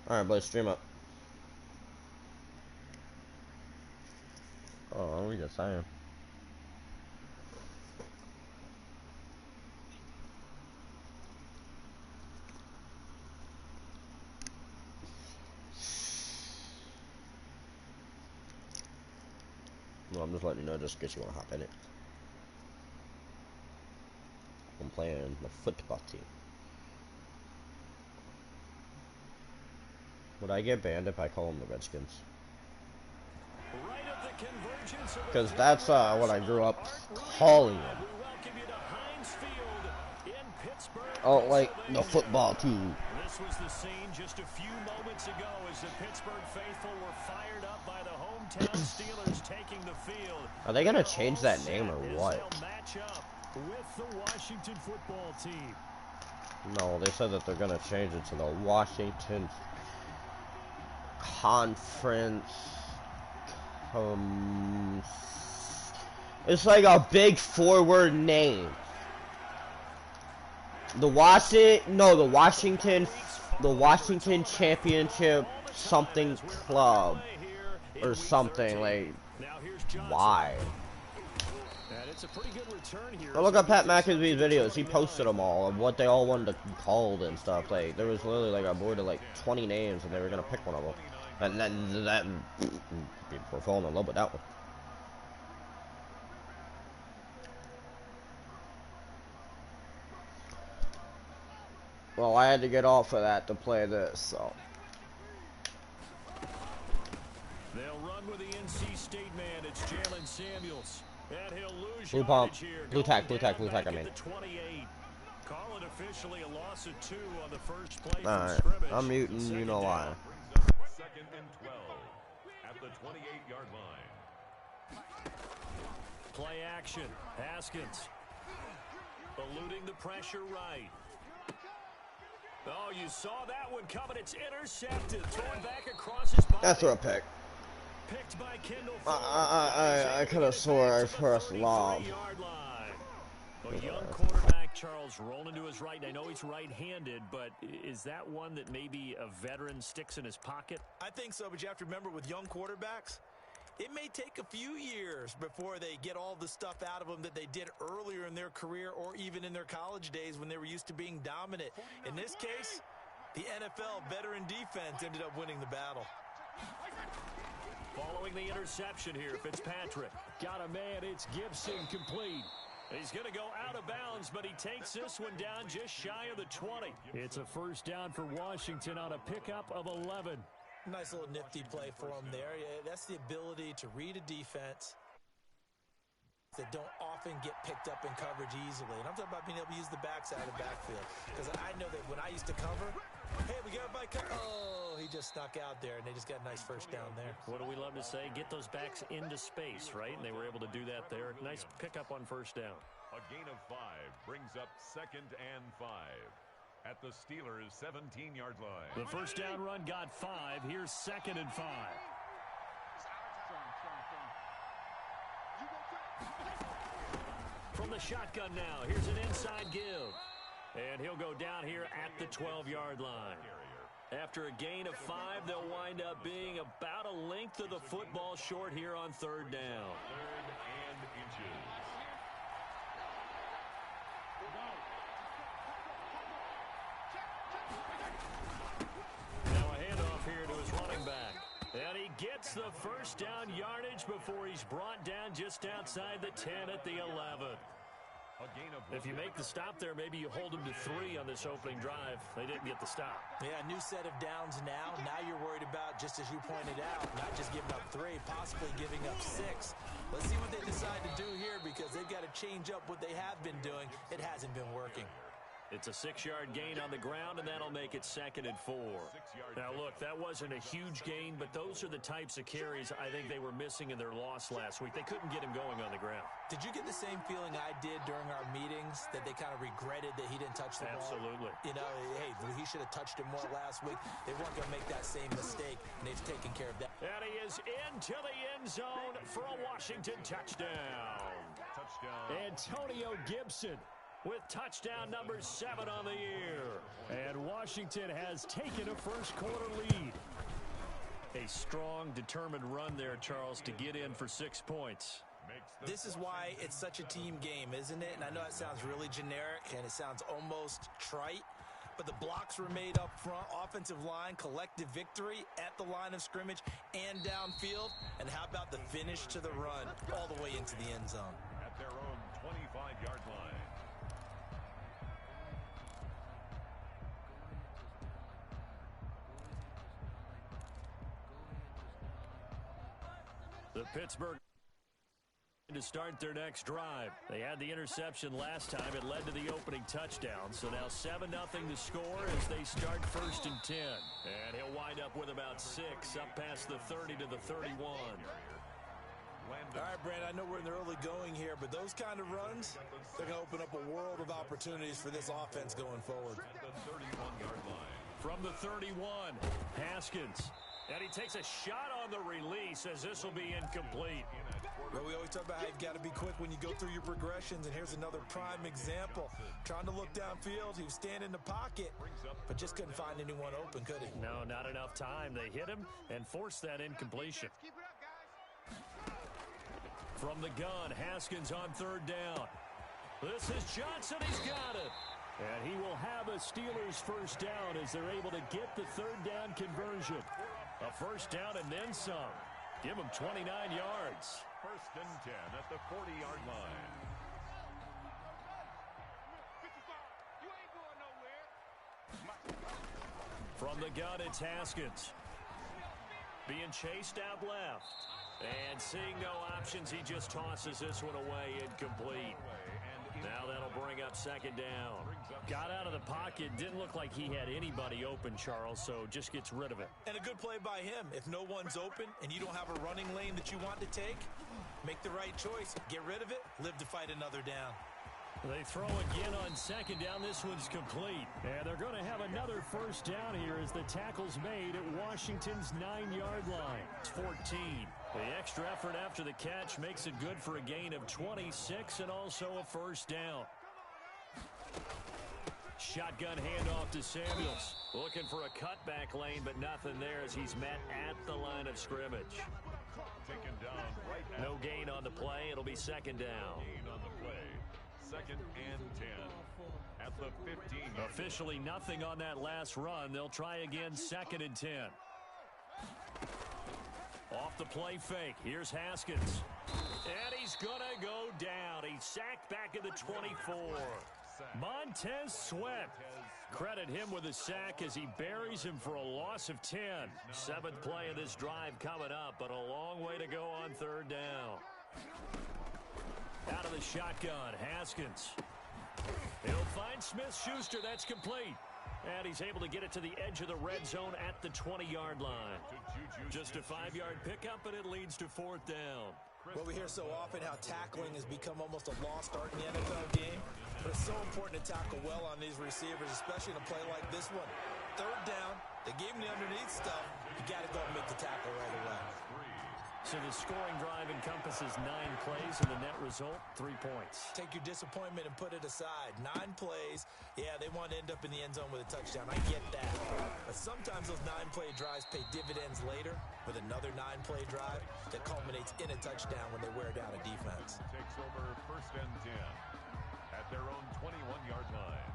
Alright, boys, stream up. Oh, we just saying. No, I'm just letting you know just in case you want to hop in it. I'm playing the football team. Would I get banned if I call them the Redskins? Because that's what I grew up calling them. Oh, like the football team. This was the scene just a few moments ago as the Pittsburgh faithful were fired up by the hometown Steelers taking the field. Are they gonna change that name or what? Match up with the Washington football team. No, they said that they're gonna change it to the Washington Conference. It's like a big four-word name. The Washington Championship something club or something, like, why? Go look up Pat McAfee's videos. He posted them all of what they all wanted to be called and stuff. Like, there was literally like a board of like 20 names and they were gonna pick one of them. And that people were falling in love with that one. Well, I had to get off of that to play this, so. They'll run with the NC State man. It's Jalen Samuels. And he'll lose Blue pump. here. Blue tack, I mean. Call it officially a loss of 2 on the first play. Alright, I'm muting, you know why. Second and 12 at the 28-yard line. Play action. Haskins eluding the pressure right. Oh, you saw that one coming. It's intercepted. Thrown back across his body. That's a pick. Picked by Kendall. I could have swore I first lob. A young quarterback, Charles, rolling to his right. I know he's right-handed, but is that one that maybe a veteran sticks in his pocket? I think so, but you have to remember with young quarterbacks, it may take a few years before they get all the stuff out of them that they did earlier in their career or even in their college days when they were used to being dominant. In this case, the NFL veteran defense ended up winning the battle. Following the interception here, Fitzpatrick. Got a man, it's Gibson complete. He's going to go out of bounds, but he takes this one down just shy of the 20. It's a first down for Washington on a pickup of 11. Nice little nifty play for him there. Yeah, that's the ability to read a defense that don't often get picked up in coverage easily. And I'm talking about being able to use the backside of the backfield. Because I know that when I used to cover, hey, we got everybody cover. Oh, he just snuck out there, and they just got a nice first down there. What do we love to say? Get those backs into space, right? And they were able to do that there. Nice pickup on first down. A gain of 5 brings up 2nd and 5 at the Steelers' 17-yard line. The first down run got 5. Here's 2nd and 5. From the shotgun now, here's an inside give. And he'll go down here at the 12-yard line. After a gain of 5, they'll wind up being about a length of the football short here on 3rd down. 3rd and inches. Now a handoff here to his running back. And he gets the first down yardage before he's brought down just outside the 10 at the 11. If you make the stop there, maybe you hold them to 3 on this opening drive. They didn't get the stop. Yeah, new set of downs now. Now you're worried about, just as you pointed out, not just giving up 3, possibly giving up 6. Let's see what they decide to do here because they've got to change up what they have been doing. It hasn't been working. It's a 6-yard gain on the ground, and that'll make it 2nd and 4. Now, look, that wasn't a huge gain, but those are the types of carries I think they were missing in their loss last week. They couldn't get him going on the ground. Did you get the same feeling I did during our meetings, that they kind of regretted that he didn't touch the ball? Absolutely. You know, hey, he should have touched it more last week. They weren't going to make that same mistake, and they've taken care of that. And he is into the end zone for a Washington touchdown. Antonio Gibson with touchdown number 7 on the year. And Washington has taken a first-quarter lead. A strong, determined run there, Charles, to get in for 6 points. This is why it's such a team game, isn't it? And I know it sounds really generic, and it sounds almost trite, but the blocks were made up front, offensive line, collective victory at the line of scrimmage and downfield. And how about the finish to the run all the way into the end zone? At their own 25-yard line. The Pittsburgh to start their next drive. They had the interception last time. It led to the opening touchdown. So now 7-0 to score as they start 1st and 10. And he'll wind up with about 6 up past the 30 to the 31. All right, Brandon, I know we're in the early going here, but those kind of runs, they're going to open up a world of opportunities for this offense going forward. The 31-yard line. From the 31, Haskins. And he takes a shot on the release as this will be incomplete. Well, we always talk about how you've got to be quick when you go through your progressions, and here's another prime example. Trying to look downfield, he was standing in the pocket, but just couldn't find anyone open, could he? No, not enough time. They hit him and forced that incompletion. From the gun, Haskins on 3rd down. This is Johnson. He's got it. And he will have a Steelers first down as they're able to get the 3rd down conversion. A first down and then some. Give him 29 yards. 1st and 10 at the 40-yard line. From the gun, it's Haskins. Being chased out left. And seeing no options, he just tosses this one away, incomplete. Now that'll bring up 2nd down. Got out of the pocket. Didn't look like he had anybody open, Charles, so just gets rid of it. And a good play by him. If no one's open and you don't have a running lane that you want to take, make the right choice. Get rid of it. Live to fight another down. They throw again on 2nd down. This one's complete. And they're going to have another first down here as the tackle's made at Washington's 9-yard line. It's 14. The extra effort after the catch makes it good for a gain of 26 and also a first down. Shotgun handoff to Samuels. Looking for a cutback lane, but nothing there as he's met at the line of scrimmage. Taken down right at no gain on the play. It'll be 2nd down. Gain on the play. 2nd and 10 at the 15. Officially nothing on that last run. They'll try again 2nd and 10. Off the play fake. Here's Haskins. And he's going to go down. He's sacked back at the 24. Montez Sweat. Credit him with a sack as he buries him for a loss of 10. 7th play of this drive coming up, but a long way to go on 3rd down. Out of the shotgun, Haskins. He'll find Smith-Schuster. That's complete. And he's able to get it to the edge of the red zone at the 20-yard line. Just a 5-yard pickup, and it leads to 4th down. Well, we hear so often how tackling has become almost a lost art in the NFL game. But it's so important to tackle well on these receivers, especially in a play like this one. 3rd down, they gave him the underneath stuff. You got to go and make the tackle right away. So the scoring drive encompasses 9 plays, and the net result, 3 points. Take your disappointment and put it aside. 9 plays. Yeah, they want to end up in the end zone with a touchdown. I get that. But sometimes those 9-play drives pay dividends later with another 9-play drive that culminates in a touchdown when they wear down a defense. Takes over 1st and 10 at their own 21-yard line.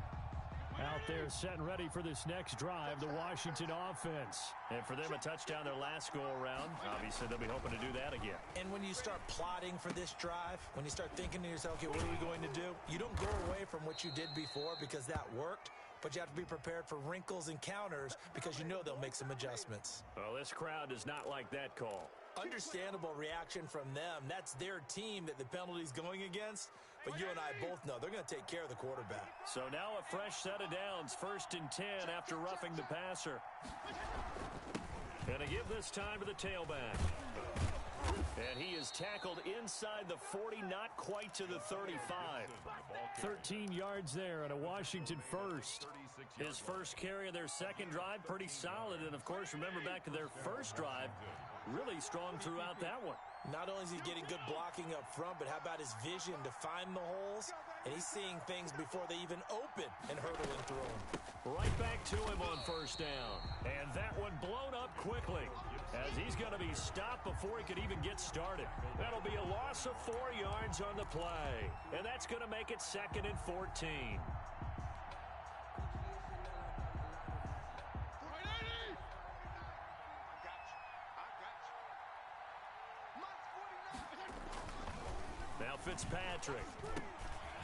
Out there set and ready for this next drive, the Washington offense. And for them, a touchdown their last go-around. Obviously, they'll be hoping to do that again. And when you start plotting for this drive, when you start thinking to yourself, okay, what are we going to do? You don't go away from what you did before because that worked, but you have to be prepared for wrinkles and counters because you know they'll make some adjustments. Well, this crowd does not like that call. Understandable reaction from them. That's their team that the penalty's going against. But you and I both know they're going to take care of the quarterback. So now a fresh set of downs. 1st and 10 after roughing the passer. Going to give this time to the tailback. And he is tackled inside the 40, not quite to the 35. 13 yards there and a Washington first. His first carry of their 2nd drive, pretty solid. And, of course, remember back to their first drive, really strong throughout that one. Not only is he getting good blocking up front, but how about his vision to find the holes and he's seeing things before they even open and hurdling through them. Right back to him on first down. And that one blown up quickly as he's going to be stopped before he could even get started. That'll be a loss of 4 yards on the play. And that's going to make it 2nd and 14. Now Fitzpatrick.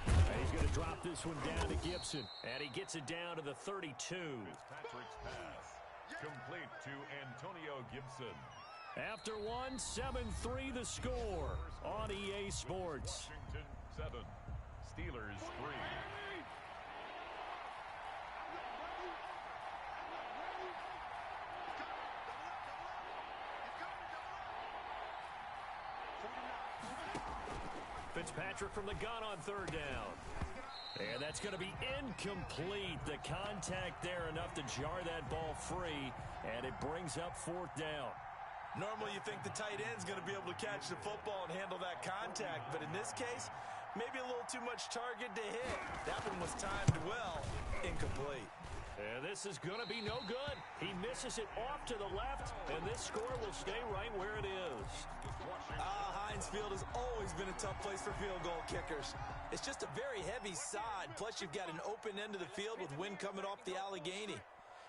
And he's going to drop this one down to Gibson. And he gets it down to the 32. Fitzpatrick's pass complete to Antonio Gibson. After one, 7-3 the score on EA Sports. Washington 7, Steelers 3. Fitzpatrick from the gun on 3rd down. And that's going to be incomplete. The contact there enough to jar that ball free, and it brings up 4th down. Normally you think the tight end's going to be able to catch the football and handle that contact, but in this case, maybe a little too much target to hit. That one was timed well, incomplete. And this is going to be no good. He misses it off to the left, and this score will stay right where it is. Heinz Field has always been a tough place for field goal kickers. It's just a very heavy sod, plus you've got an open end of the field with wind coming off the Allegheny.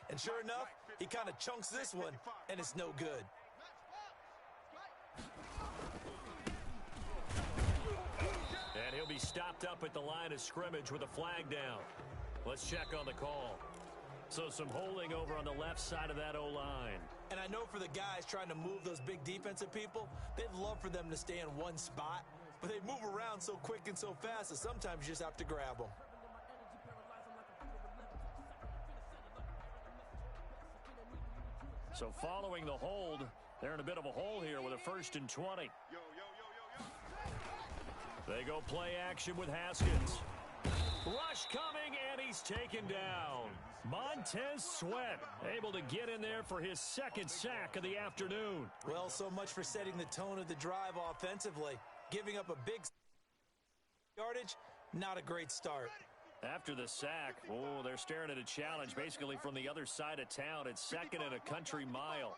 And sure enough, he kind of chunks this one, and it's no good. And he'll be stopped up at the line of scrimmage with a flag down. Let's check on the call. So some holding over on the left side of that O-line. And I know for the guys trying to move those big defensive people, they'd love for them to stay in one spot, but they move around so quick and so fast that sometimes you just have to grab them. So following the hold, they're in a bit of a hole here with a 1st and 20. They go play action with Haskins. Rush coming, and he's taken down. Montez Sweat able to get in there for his 2nd sack of the afternoon. Well, so much for setting the tone of the drive offensively. Giving up a big yardage, not a great start. After the sack, they're staring at a challenge basically from the other side of town. It's 2nd and a country mile.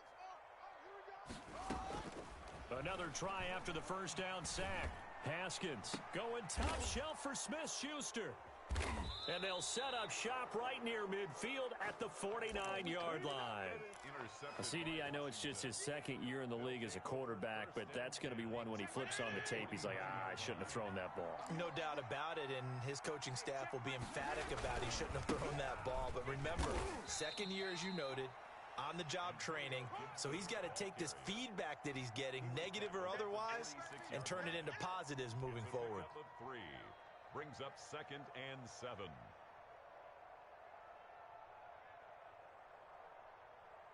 Another try after the 1st down sack. Haskins going top shelf for Smith-Schuster. And they'll set up shop right near midfield at the 49-yard line. CD, I know it's just his 2nd year in the league as a quarterback, but that's going to be one when he flips on the tape. He's like, I shouldn't have thrown that ball. No doubt about it, and his coaching staff will be emphatic about he shouldn't have thrown that ball. But remember, 2nd year, as you noted, on-the-job training, so he's got to take this feedback that he's getting, negative or otherwise, and turn it into positives moving forward. Brings up 2nd and 7.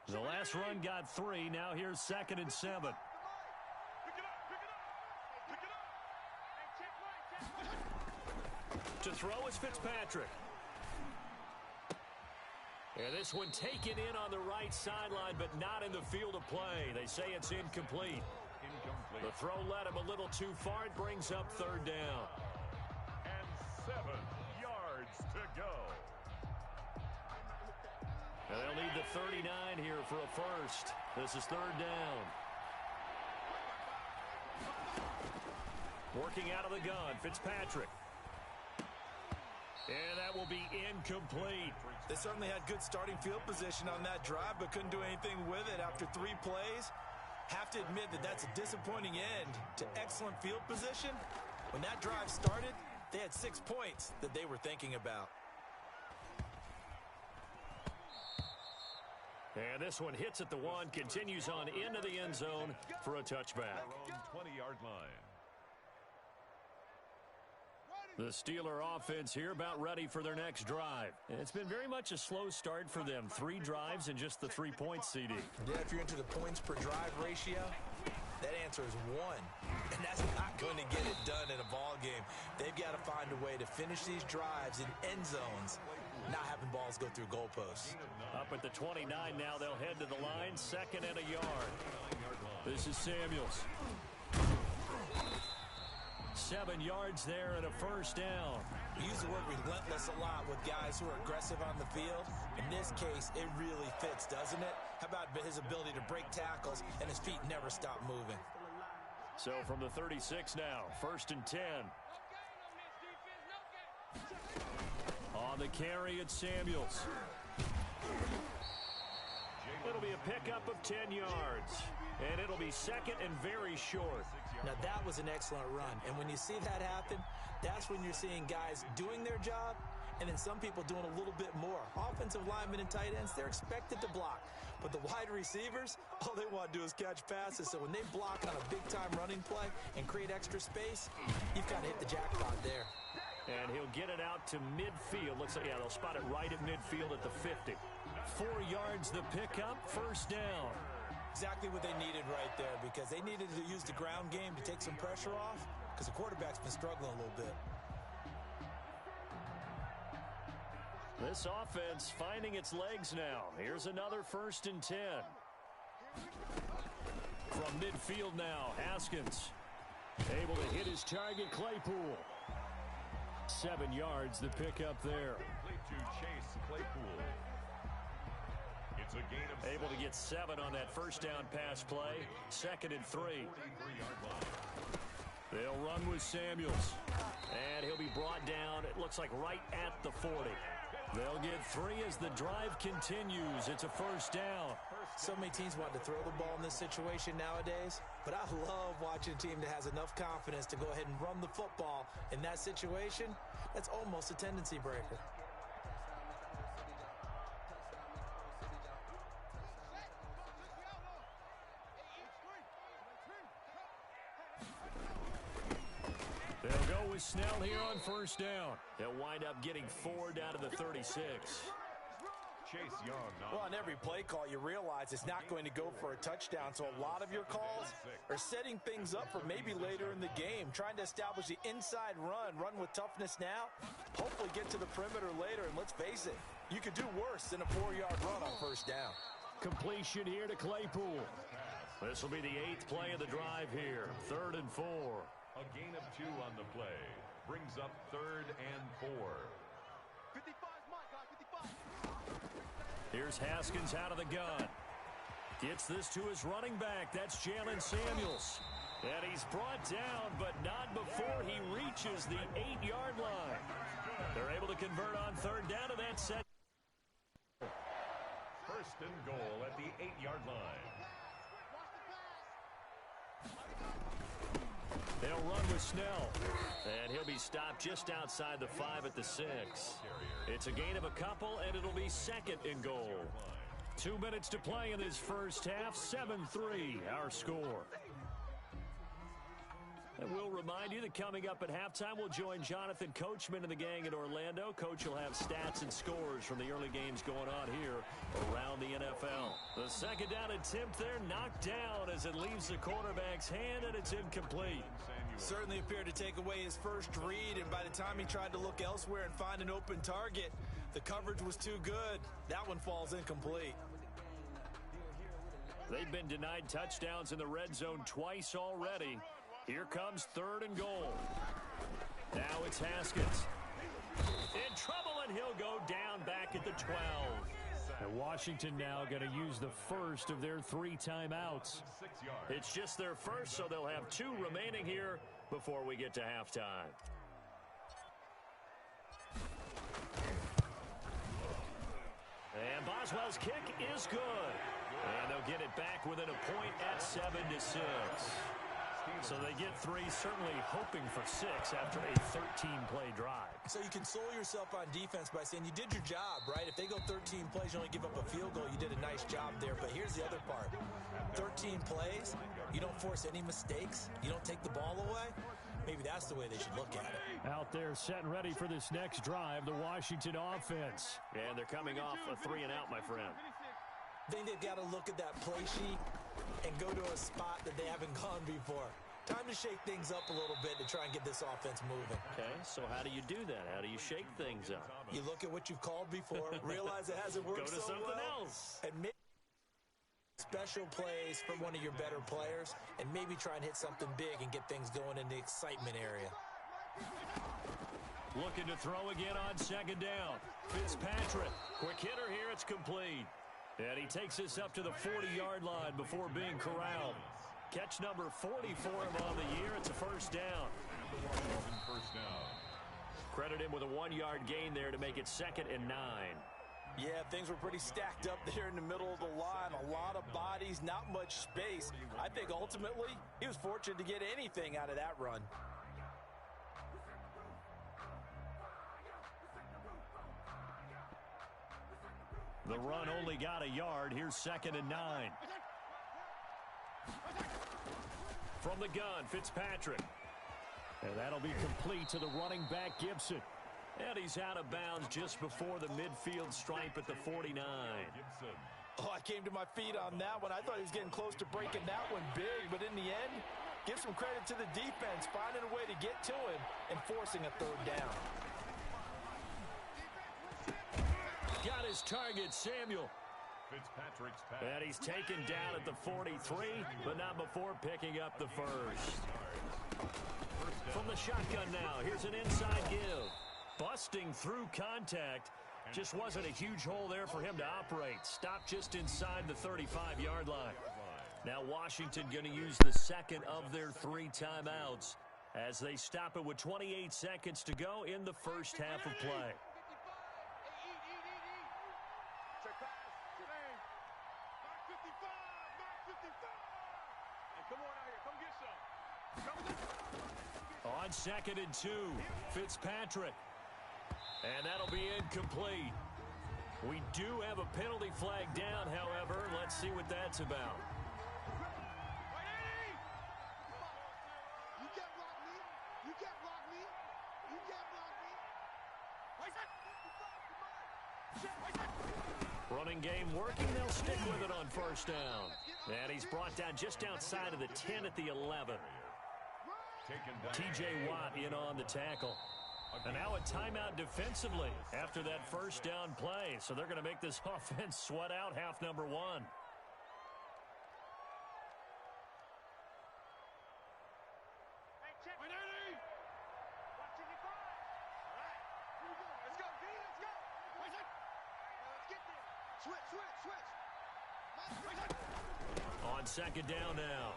The last run got 3. Now here's 2nd and 7. To throw is Fitzpatrick. And this one taken in on the right sideline, but not in the field of play. They say it's incomplete. The throw led him a little too far. It brings up 3rd down. 7 yards to go. And they'll need the 39 here for a 1st. This is 3rd down. Working out of the gun, Fitzpatrick. And that will be incomplete. They certainly had good starting field position on that drive, but couldn't do anything with it after 3 plays. Have to admit that that's a disappointing end to excellent field position. When that drive started, they had 6 points that they were thinking about. And this one hits at the 1, continues on into the end zone for a touchback. 20-yard line. The Steeler offense here about ready for their next drive. It's been very much a slow start for them. 3 drives and just the 3 points, CD. Yeah, if you're into the points per drive ratio, that answer is 1. And that's not going to get it done in a ball game. They've got to find a way to finish these drives in end zones, not having balls go through goalposts. Up at the 29 now, they'll head to the line, 2nd and a yard. This is Samuels. 7 yards there and a first down. We use the word relentless a lot with guys who are aggressive on the field. In this case, it really fits, doesn't it? How about his ability to break tackles and his feet never stop moving? So from the 36 now, 1st and 10. On the carry, it's Samuels. It'll be a pickup of 10 yards. And it'll be 2nd and very short. Now, that was an excellent run. And when you see that happen, that's when you're seeing guys doing their job and then some people doing a little bit more. Offensive linemen and tight ends, they're expected to block. But the wide receivers, all they want to do is catch passes. So when they block on a big-time running play and create extra space, you've got to hit the jackpot there. And he'll get it out to midfield. Looks like, yeah, they'll spot it right at midfield at the 50. 4 yards the pickup, first down. Exactly what they needed right there, because they needed to use the ground game to take some pressure off, because the quarterback's been struggling a little bit. This offense finding its legs now. Here's another 1st and 10. From midfield now, Haskins able to hit his target, Claypool. 7 yards the pickup there. Complete to Chase Claypool. It's a gain of able to get 7 on that first down pass play. 2nd and 3. They'll run with Samuels. And he'll be brought down, it looks like right at the 40. They'll get 3 as the drive continues. It's a first down. So many teams want to throw the ball in this situation nowadays, but I love watching a team that has enough confidence to go ahead and run the football. In that situation, that's almost a tendency breaker. They'll go with Snell here on first down. They'll wind up getting 4 down to the 36. Chase Young. Well, on every play call, you realize it's not going to go for a touchdown, so a lot of your calls are setting things up for maybe later in the game, trying to establish the inside run with toughness now, hopefully get to the perimeter later, and let's face it, you could do worse than a 4-yard run on first down. Completion here to Claypool. This will be the 8th play of the drive here, 3rd and 4. A gain of 2 on the play. Brings up 3rd and 4. 55, Mike, 55. Here's Haskins out of the gun. Gets this to his running back. That's Jalen Samuels. And he's brought down, but not before he reaches the 8-yard line. They're able to convert on 3rd down to that set. 1st and goal at the 8-yard line. They'll run with Snell. And he'll be stopped just outside the 5 at the 6. It's a gain of a couple, and it'll be 2nd and goal. 2 minutes to play in this first half. 7-3 our score. And we'll remind you that coming up at halftime, we'll join Jonathan Coachman and the gang in Orlando. Coach will have stats and scores from the early games going on here around the NFL. The 2nd down attempt there knocked down as it leaves the quarterback's hand, and it's incomplete. Certainly appeared to take away his first read, and by the time he tried to look elsewhere and find an open target, the coverage was too good. That one falls incomplete. They've been denied touchdowns in the red zone twice already. Here comes 3rd and goal. Now it's Haskins. In trouble, and he'll go down back at the 12. And Washington now going to use the first of their 3 timeouts. It's just their first, so they'll have 2 remaining here before we get to halftime. And Boswell's kick is good. And they'll get it back within a point at 7-6. So they get 3, certainly hoping for 6 after a 13-play drive. So you console yourself on defense by saying you did your job, right? If they go 13 plays, you only give up a field goal, you did a nice job there. But here's the other part. 13 plays, you don't force any mistakes, you don't take the ball away. Maybe that's the way they should look at it. Out there set and ready for this next drive, the Washington offense. And they're coming off a 3-and-out, my friend. I think they've got to look at that play sheet and go to a spot that they haven't gone before. Time to shake things up a little bit to try and get this offense moving. Okay, so how do you do that? How do you shake things up? You look at what you've called before, realize it hasn't worked so well. Go to something else. And Special plays from one of your better players, and maybe try and hit something big and get things going in the excitement area. Looking to throw again on second down. Fitzpatrick, quick hitter here, it's complete. And he takes this up to the 40-yard line before being corralled. Catch number 40 for him on the year. It's a first down. First down. Credit him with a 1-yard gain there to make it 2nd and 9. Yeah, things were pretty stacked up there in the middle of the line. A lot of bodies, not much space. I think ultimately he was fortunate to get anything out of that run. The run only got a yard. Here's 2nd and 9. From the gun, Fitzpatrick. And that'll be complete to the running back, Gibson. And he's out of bounds just before the midfield stripe at the 49. Oh, I came to my feet on that one. I thought he was getting close to breaking that one big, but in the end, give some credit to the defense, finding a way to get to him and forcing a third down. Got his target, Samuel. Fitzpatrick's pass. And he's taken down at the 43, but not before picking up the first. From the shotgun now, here's an inside give. Busting through contact. Just wasn't a huge hole there for him to operate. Stopped just inside the 35-yard line. Now Washington going to use the second of their 3 timeouts as they stop it with 28 seconds to go in the first half of play. On 2nd and 2, Fitzpatrick. And that'll be incomplete. We do have a penalty flag down, however. Let's see what that's about. You can't block me. You can't block me. You can't block me. Running game working. They'll stick with it on first down. And he's brought down just outside of the 10 at the 11. T.J. Watt in on the tackle. And now a timeout defensively after that first down play. So they're going to make this offense sweat out half number 1. Hey, check. Watch it, Nick. All right. Here we go. Let's go, D. Let's go. Wait a second. Let's get there. Switch. On second down now,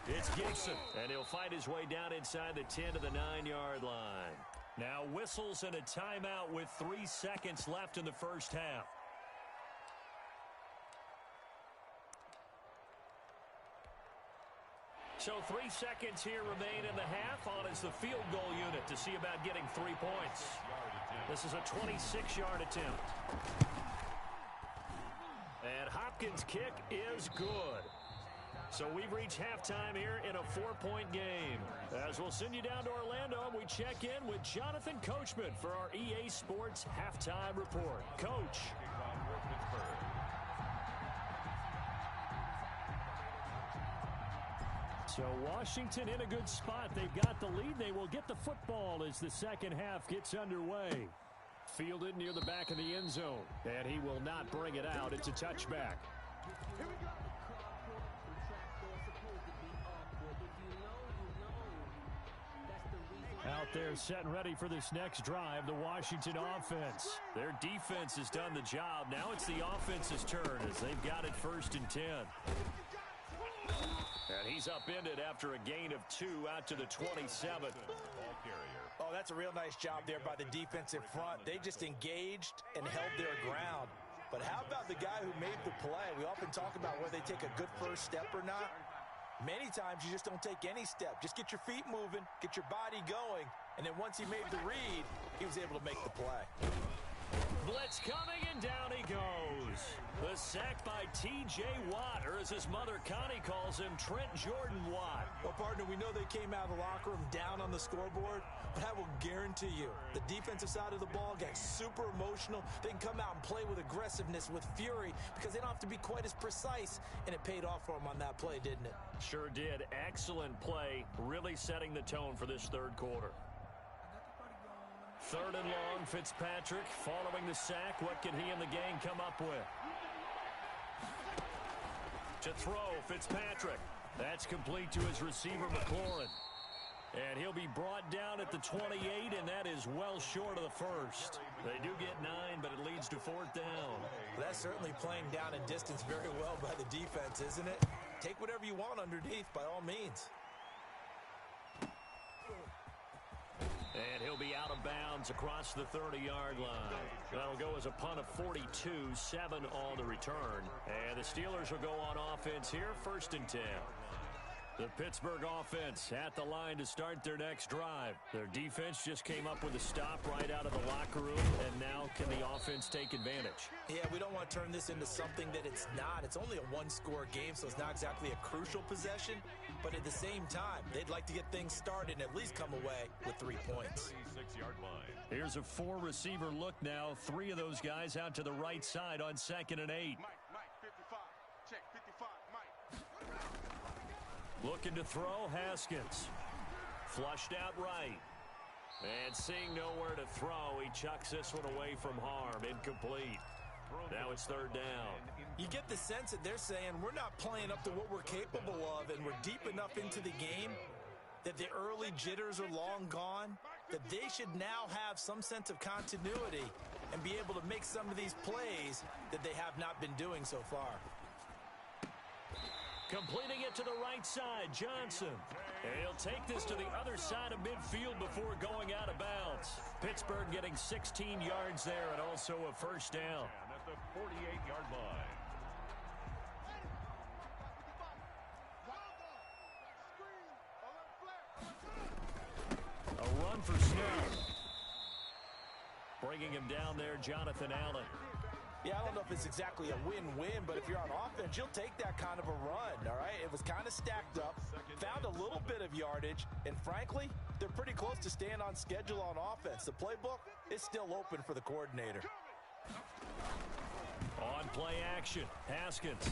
it's Gibson, and he'll fight his way down inside the 10 to the 9-yard line. Now whistles and a timeout with 3 seconds left in the first half. So 3 seconds here remain in the half. On is the field goal unit to see about getting 3 points. This is a 26-yard attempt. And Hopkins' kick is good. So we've reached halftime here in a 4-point game. As we'll send you down to Orlando, we check in with Jonathan Coachman for our EA Sports Halftime Report. Coach. So Washington in a good spot. They've got the lead. They will get the football as the second half gets underway. Fielded near the back of the end zone. And he will not bring it out. It's a touchback. Here we go. Out there set and ready for this next drive, the Washington offense. Their defense has done the job. Now it's the offense's turn as they've got it 1st and 10. And he's upended after a gain of 2 out to the 27. Oh, that's a real nice job there by the defensive front. They just engaged and held their ground. But how about the guy who made the play? We often talk about whether they take a good first step or not. Many times you just don't take any step. Just get your feet moving, get your body going, and then once he made the read, he was able to make the play. Blitz coming, and down he goes. The sack by T.J. Watt, or as his mother Connie calls him, Trent Jordan Watt. Well, partner, we know they came out of the locker room down on the scoreboard, but I will guarantee you the defensive side of the ball got super emotional. They can come out and play with aggressiveness, with fury, because they don't have to be quite as precise, and it paid off for them on that play, didn't it? Sure did. Excellent play, really setting the tone for this third quarter. 3rd and long, Fitzpatrick following the sack. What can he and the gang come up with? To throw, Fitzpatrick. That's complete to his receiver, McLaurin. And he'll be brought down at the 28, and that is well short of the first. They do get 9, but it leads to 4th down. That's certainly playing down in distance very well by the defense, isn't it? Take whatever you want underneath, by all means. And he'll be out of bounds across the 30-yard line. That'll go as a punt of 42, 7 on the return. And the Steelers will go on offense here, 1st and 10. The Pittsburgh offense at the line to start their next drive. Their defense just came up with a stop right out of the locker room, and now can the offense take advantage? Yeah, we don't want to turn this into something that it's not. It's only a one-score game, so it's not exactly a crucial possession. But at the same time, they'd like to get things started and at least come away with 3 points. 36-yard line. Here's a 4-receiver look now. 3 of those guys out to the right side on 2nd and 8. Mike, 55. Check, 55, Mike. Looking to throw, Haskins. Flushed out right. And seeing nowhere to throw, he chucks this one away from harm. Incomplete. Now it's 3rd down. You get the sense that they're saying we're not playing up to what we're capable of, and we're deep enough into the game that the early jitters are long gone, that they should now have some sense of continuity and be able to make some of these plays that they have not been doing so far. Completing it to the right side, Johnson. And he'll take this to the other side of midfield before going out of bounds. Pittsburgh getting 16 yards there and also a 1st down. And at the 48-yard line. A run for Snow. Bringing him down there, Jonathan Allen. Yeah, I don't know if it's exactly a win-win, but if you're on offense, you'll take that kind of a run, all right? It was kind of stacked up, found a little bit of yardage, and frankly, they're pretty close to staying on schedule on offense. The playbook is still open for the coordinator. On play action, Haskins.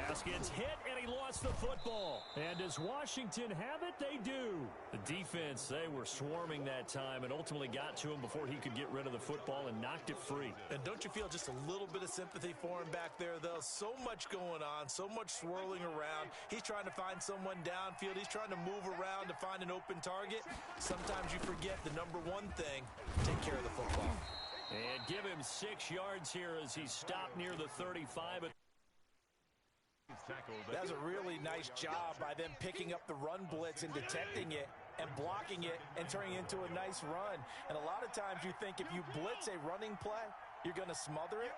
Haskins hit, and he lost the football. And does Washington have it? They do. The defense, they were swarming that time and ultimately got to him before he could get rid of the football and knocked it free. And don't you feel just a little bit of sympathy for him back there, though? So much going on, so much swirling around. He's trying to find someone downfield. He's trying to move around to find an open target. Sometimes you forget the number one thing, take care of the football. And give him 6 yards here as he stopped near the 35. That was a really nice job by them picking up the run blitz and detecting it and blocking it and turning it into a nice run. And a lot of times you think if you blitz a running play, you're going to smother it.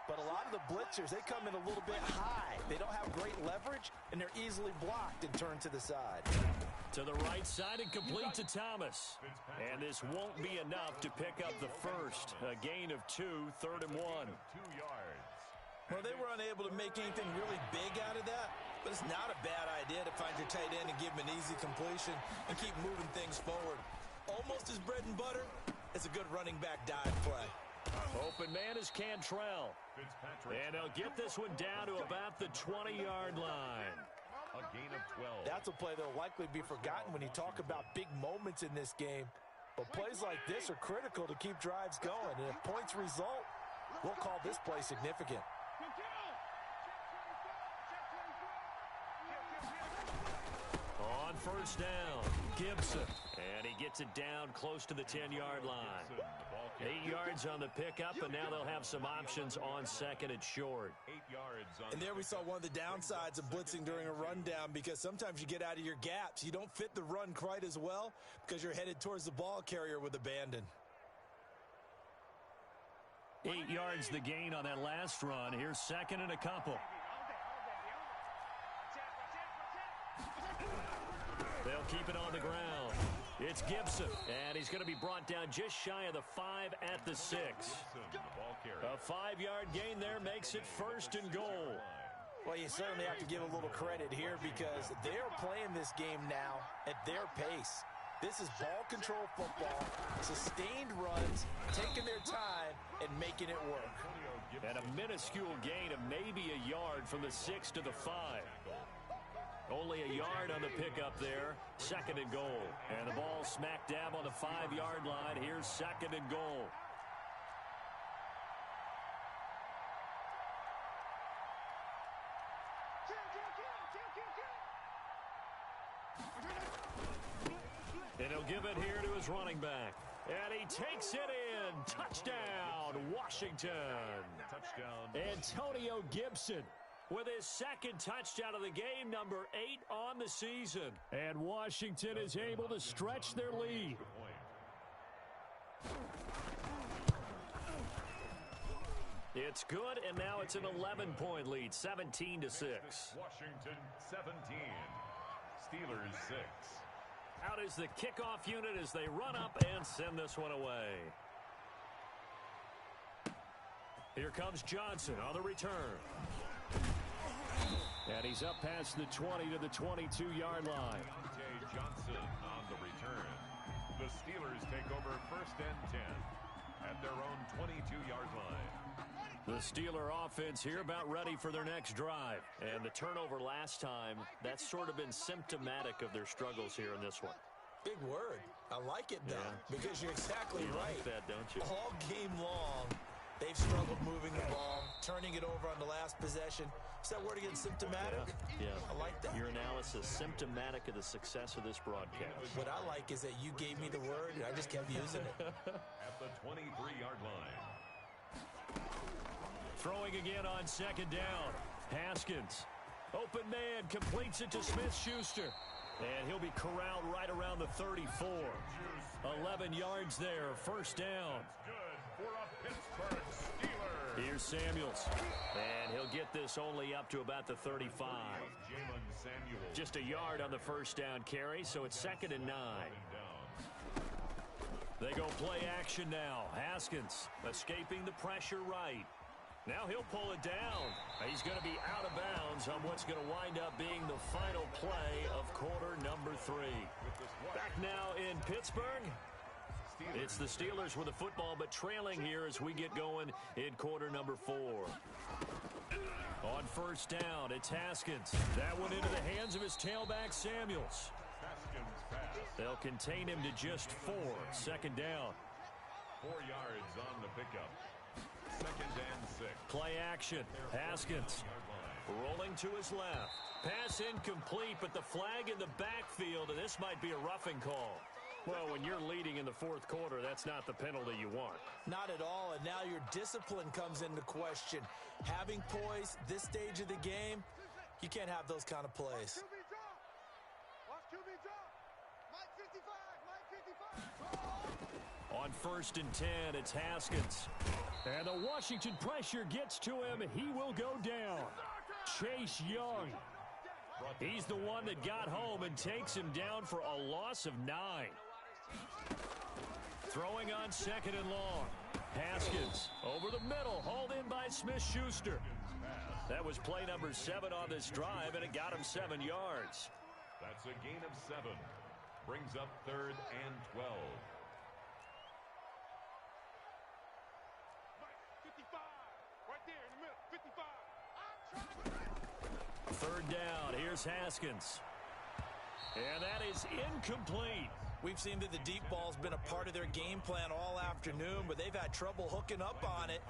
But a lot of the blitzers, they come in a little bit high. They don't have great leverage, and they're easily blocked and turned to the side. To the right side and complete to Thomas. And this won't be enough to pick up the first. A gain of 2, 3rd and 1. 2 yards. Well, they were unable to make anything really big out of that, but it's not a bad idea to find your tight end and give him an easy completion and keep moving things forward. Almost as bread and butter, it's a good running back dive play. Open man is Cantrell. And they'll get this one down to about the 20-yard line. A gain of 12. That's a play that will likely be forgotten when you talk about big moments in this game. But plays like this are critical to keep drives going. And if points result, we'll call this play significant. On 1st down, Gibson. And he gets it down close to the 10-yard line. 8 yards on the pickup, and now they'll have some options on 2nd and short. 8 yards on. And there we saw one of the downsides of blitzing during a rundown, because sometimes you get out of your gaps. You don't fit the run quite as well because you're headed towards the ball carrier with abandon. 8 yards the gain on that last run. Here's 2nd and a couple. They'll keep it on the ground. It's Gibson, and he's going to be brought down just shy of the 5 at the 6. A 5-yard gain there makes it 1st and goal. Well, you certainly have to give a little credit here because they're playing this game now at their pace. This is ball control football, sustained runs, taking their time, and making it work. And a minuscule gain of maybe a yard from the 6 to the 5. Only a yard on the pickup there. 2nd and goal. And the ball smack dab on the 5-yard line. Here's 2nd and goal. And he'll give it here to his running back. And he takes it in. Touchdown, Washington. Touchdown. Antonio Gibson with his second touchdown of the game, number 8 on the season. And Washington is able to stretch their lead. It's good, and now it's an 11-point lead, 17-6. Washington 17. Steelers 6. Out is the kickoff unit as they run up and send this one away. Here comes Johnson on the return. And he's up past the 20 to the 22-yard line. Johnson on the return. The Steelers take over first and 10 at their own 22-yard line. The Steeler offense here about ready for their next drive. And the turnover last time, that's sort of been symptomatic of their struggles here in this one. Big word. I like it, though, because you're exactly right. Like that, don't you? All game long, they've struggled moving the ball, turning it over on the last possession. Is that word again, symptomatic? Yeah. I like that. Your analysis, symptomatic of the success of this broadcast. What I like is that you gave me the word, and I just kept using it. At the 23-yard line. Throwing again on second down. Haskins. Open man, completes it to Smith-Schuster. And he'll be corralled right around the 34. 11 yards there, first down. Good for a Pittsburgh Steelers. Here's Samuels. And he'll get this only up to about the 35. Just a yard on the first down carry, so it's 2nd and 9. They go play action now. Haskins escaping the pressure right. Now he'll pull it down. He's going to be out of bounds on what's going to wind up being the final play of quarter number 3. Back now in Pittsburgh. It's the Steelers with the football, but trailing here as we get going in quarter number 4. On first down, it's Haskins. That one into the hands of his tailback, Samuels. They'll contain him to just 4. Second down. 4 yards on the pickup. 2nd and 6. Play action. Haskins rolling to his left. Pass incomplete, but the flag in the backfield, and this might be a roughing call. Well, when you're leading in the 4th quarter, that's not the penalty you want. Not at all, and now your discipline comes into question. Having poise this stage of the game, you can't have those kind of plays. Watch QB drop. Mike 55. Mike 55. On first and 10, it's Haskins. And the Washington pressure gets to him. He will go down. Chase Young. He's the one that got home and takes him down for a loss of 9. Throwing on 2nd and long. Haskins over the middle, hauled in by Smith-Schuster. That was play number 7 on this drive, and it got him 7 yards. That's a gain of 7. Brings up 3rd and 12. Right there in the middle, 55. 3rd down, here's Haskins. And that is incomplete. We've seen that the deep ball's been a part of their game plan all afternoon, but they've had trouble hooking up on it,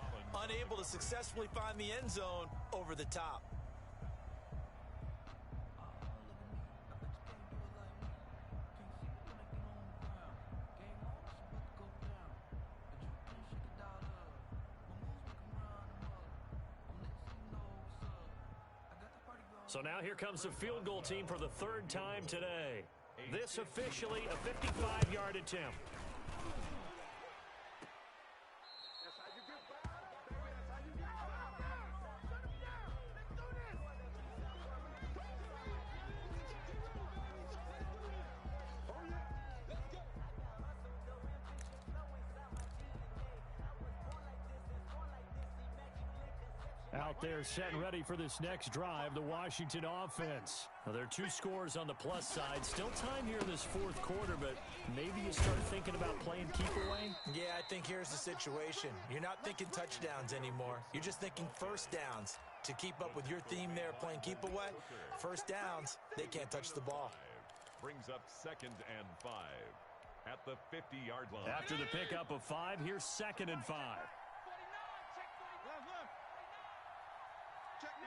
unable to successfully find the end zone over the top. So now here comes the field goal team for the 3rd time today. This officially a 55-yard attempt. That's how you get by, baby. That's how you get by. Shut him down. Let's do this. Oh, yeah. Let's go. Out there set and ready for this next drive, the Washington offense. Now, there are 2 scores on the plus side. Still time here in this 4th quarter, but maybe you start thinking about playing keep away? Yeah, I think here's the situation. You're not thinking touchdowns anymore. You're just thinking first downs. To keep up with your theme there, playing keep away, first downs, they can't touch the ball. Brings up 2nd and 5 at the 50-yard line. After the pickup of 5, here's 2nd and 5. Left. Check the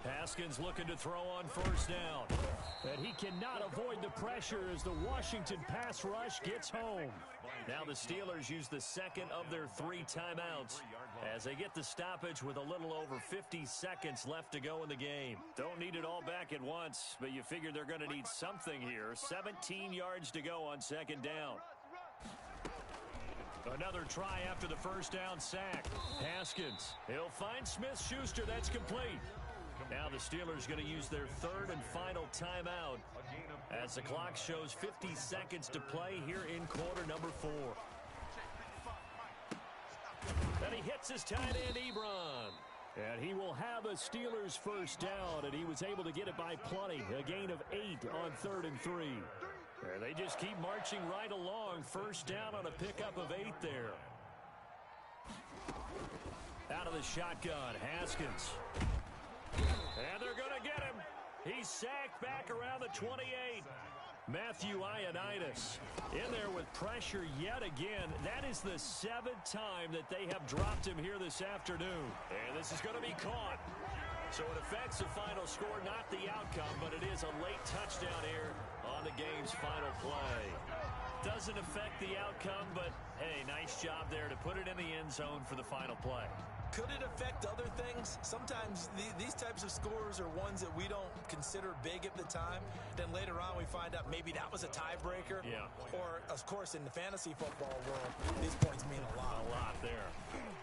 Haskins looking to throw on first down. And he cannot avoid the pressure as the Washington pass rush gets home. Now the Steelers use the second of their 3 timeouts as they get the stoppage with a little over 50 seconds left to go in the game. Don't need it all back at once, but you figure they're going to need something here. 17 yards to go on second down. Another try after the first down sack. Haskins. He'll find Smith-Schuster. That's complete. Now the Steelers going to use their 3rd and final timeout as the clock shows 50 seconds to play here in quarter number 4. And he hits his tight end, Ebron. And he will have a Steelers first down, and he was able to get it by plenty. A gain of 8 on 3rd and 3. And they just keep marching right along. First down on a pickup of 8 there. Out of the shotgun, Haskins. And they're going to get him. He's sacked back around the 28. Matthew Ioannidis in there with pressure yet again. That is the 7th time that they have dropped him here this afternoon. And this is going to be caught. So it affects the final score, not the outcome, but it is a late touchdown here on the game's final play. Doesn't affect the outcome, but hey, nice job there to put it in the end zone for the final play. Could it affect other things? Sometimes these types of scores are ones that we don't consider big at the time. Then later on we find out maybe that was a tiebreaker. Yeah. Or, of course, in the fantasy football world, these points mean a lot. A lot there.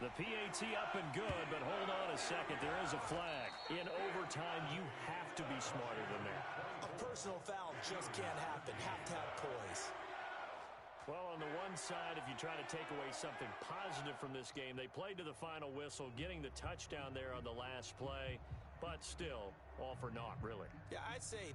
The PAT up and good, but hold on a second. There is a flag. In overtime, you have to be smarter than that. A personal foul just can't happen. Have to have poise. Well, on the one side, if you try to take away something positive from this game, they played to the final whistle, getting the touchdown there on the last play, but still, all for naught, really. Yeah, I'd say